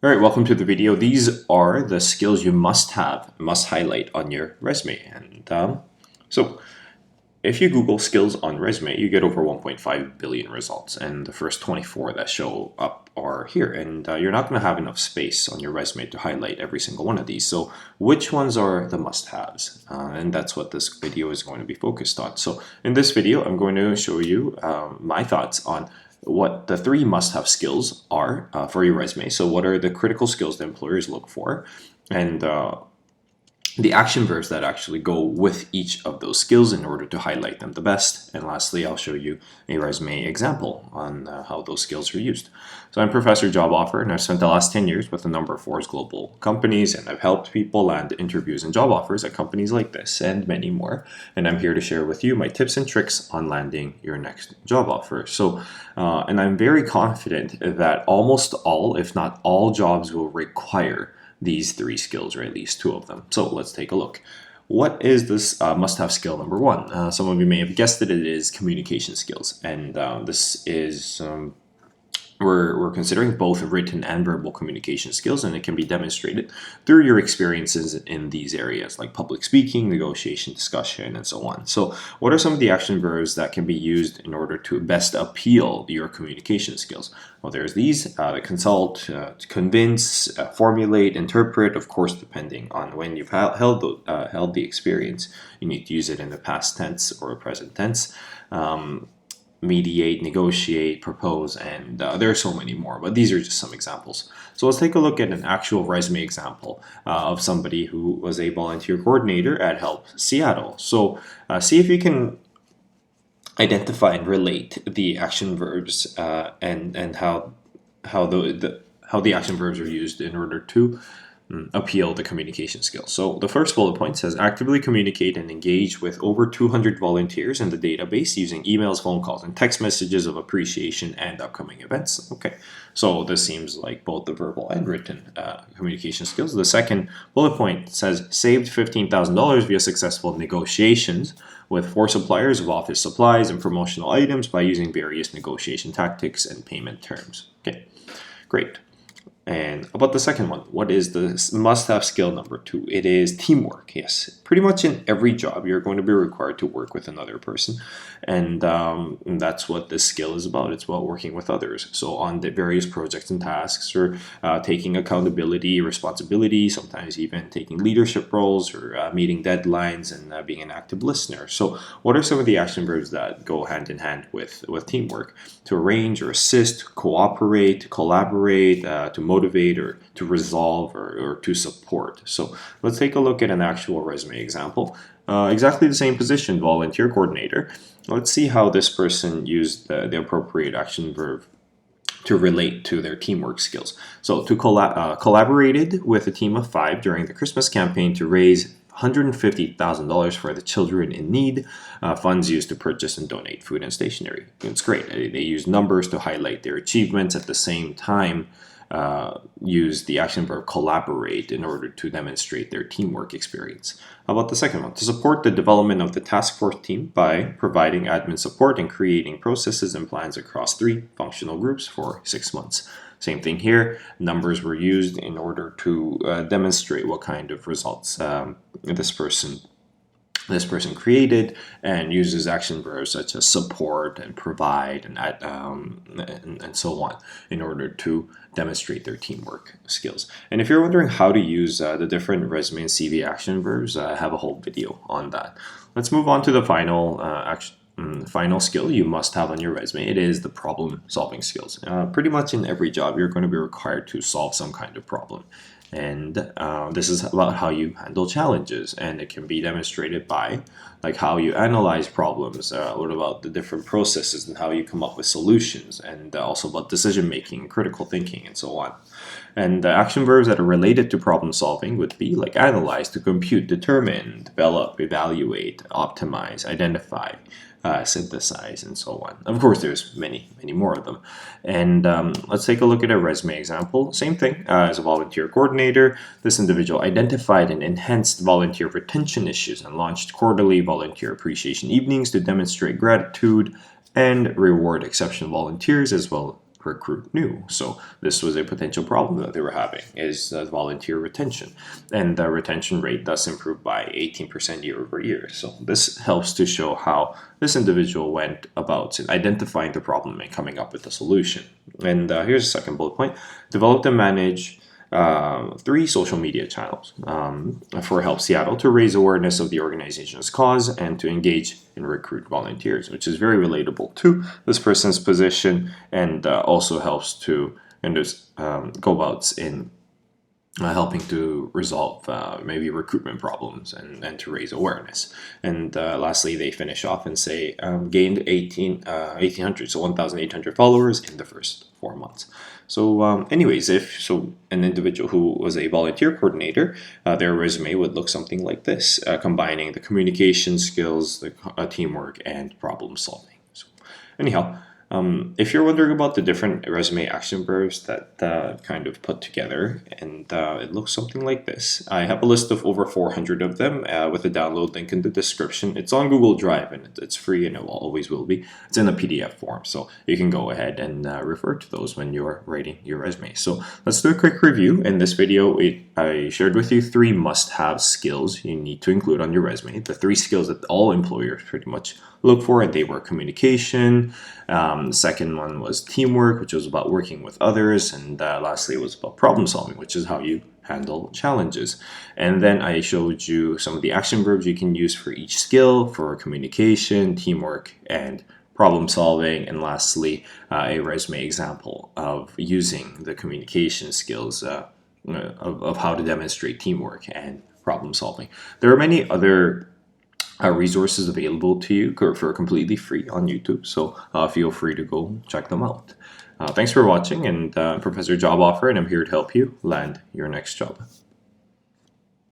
All right, welcome to the video. These are the skills you must highlight on your resume. So if you Google skills on resume, you get over 1.5 billion results, and the first 24 that show up are here. And you're not going to have enough space on your resume to highlight every single one of these. So which ones are the must-haves? And that's what this video is going to be focused on. So in this video, I'm going to show you my thoughts on what the three must-have skills are for your resume. So what are the critical skills that employers look for, and the action verbs that actually go with each of those skills in order to highlight them the best. And lastly, I'll show you a resume example on how those skills are used. So I'm Professor Job Offer, and I've spent the last 10 years with a number of Forbes global companies, and I've helped people land interviews and job offers at companies like this and many more. And I'm here to share with you my tips and tricks on landing your next job offer. And I'm very confident that almost all, if not all, jobs will require these three skills, or at least two of them. So let's take a look. What is this must-have skill number one? Some of you may have guessed it. It is communication skills, and this is we're considering both written and verbal communication skills, and it can be demonstrated through your experiences in these areas like public speaking, negotiation, discussion, and so on. So what are some of the action verbs that can be used in order to best appeal your communication skills? Well, there's these: consult, convince, formulate, interpret. Of course, depending on when you've held the experience, you need to use it in the past tense or present tense. Mediate, negotiate, propose, and there are so many more, but these are just some examples. So let's take a look at an actual resume example of somebody who was a volunteer coordinator at Help Seattle. So see if you can identify and relate the action verbs and how the action verbs are used in order to appeal the communication skills. So the first bullet point says actively communicate and engage with over 200 volunteers in the database using emails, phone calls, and text messages of appreciation and upcoming events. Okay, so this seems like both the verbal and written communication skills. The second bullet point says saved $15,000 via successful negotiations with 4 suppliers of office supplies and promotional items by using various negotiation tactics and payment terms. Okay, great. And about the second one, what is the must-have skill number 2? It is teamwork. Yes, pretty much in every job, you're going to be required to work with another person. And that's what this skill is about. It's about working with others. So on the various projects and tasks, or taking accountability, responsibility, sometimes even taking leadership roles, or meeting deadlines, and being an active listener. So what are some of the action verbs that go hand in hand with teamwork? To arrange or assist, cooperate, collaborate, to motivate, or to resolve, or to support. So let's take a look at an actual resume example. Exactly the same position, volunteer coordinator. Let's see how this person used the appropriate action verb to relate to their teamwork skills. So to collaborated with a team of 5 during the Christmas campaign to raise $150,000 for the children in need, funds used to purchase and donate food and stationery. It's great. They use numbers to highlight their achievements, at the same time use the action verb collaborate in order to demonstrate their teamwork experience. How about the second one? To support the development of the task force team by providing admin support and creating processes and plans across 3 functional groups for 6 months. Same thing here. Numbers were used in order to demonstrate what kind of results this person created, and uses action verbs such as support and provide and so on in order to demonstrate their teamwork skills. And if you're wondering how to use the different resume and CV action verbs, I have a whole video on that. Let's move on to the final skill you must have on your resume. It is the problem solving skills. Pretty much in every job, you're going to be required to solve some kind of problem. And this is about how you handle challenges, and it can be demonstrated by like how you analyze problems, what about the different processes and how you come up with solutions, and also about decision making, critical thinking, and so on. And the action verbs that are related to problem solving would be like analyze, to compute, determine, develop, evaluate, optimize, identify, synthesize, and so on. Of course, there's many more of them. And let's take a look at a resume example. Same thing. As a volunteer coordinator, this individual identified and enhanced volunteer retention issues and launched quarterly volunteer appreciation evenings to demonstrate gratitude and reward exceptional volunteers, as well recruit new. So this was a potential problem that they were having, is volunteer retention. And the retention rate thus improved by 18% year over year. So this helps to show how this individual went about identifying the problem and coming up with a solution. And here's a second bullet point: develop and manage 3 social media channels for Help Seattle to raise awareness of the organization's cause and to engage and recruit volunteers, which is very relatable to this person's position, and also helps to go about in helping to resolve maybe recruitment problems and to raise awareness. And lastly, they finish off and say gained 1,800, so 1,800 followers in the first 4 months. So anyways, if an individual who was a volunteer coordinator, their resume would look something like this, combining the communication skills, the teamwork, and problem solving. So anyhow, if you're wondering about the different resume action verbs that kind of put together, and it looks something like this. I have a list of over 400 of them with a download link in the description. It's on Google Drive, and it's free, and it always will be. It's in a PDF form, so you can go ahead and refer to those when you're writing your resume. So let's do a quick review. In this video, I shared with you 3 must-have skills you need to include on your resume. The 3 skills that all employers pretty much look for, and they were communication. The second one was teamwork, which was about working with others, and lastly, it was about problem solving, which is how you handle challenges. And then I showed you some of the action verbs you can use for each skill, for communication, teamwork, and problem solving. And lastly, a resume example of using the communication skills of how to demonstrate teamwork and problem solving. There are many other resources available to you for completely free on YouTube, so feel free to go check them out. Thanks for watching, and Professor Job Offer, and I'm here to help you land your next job.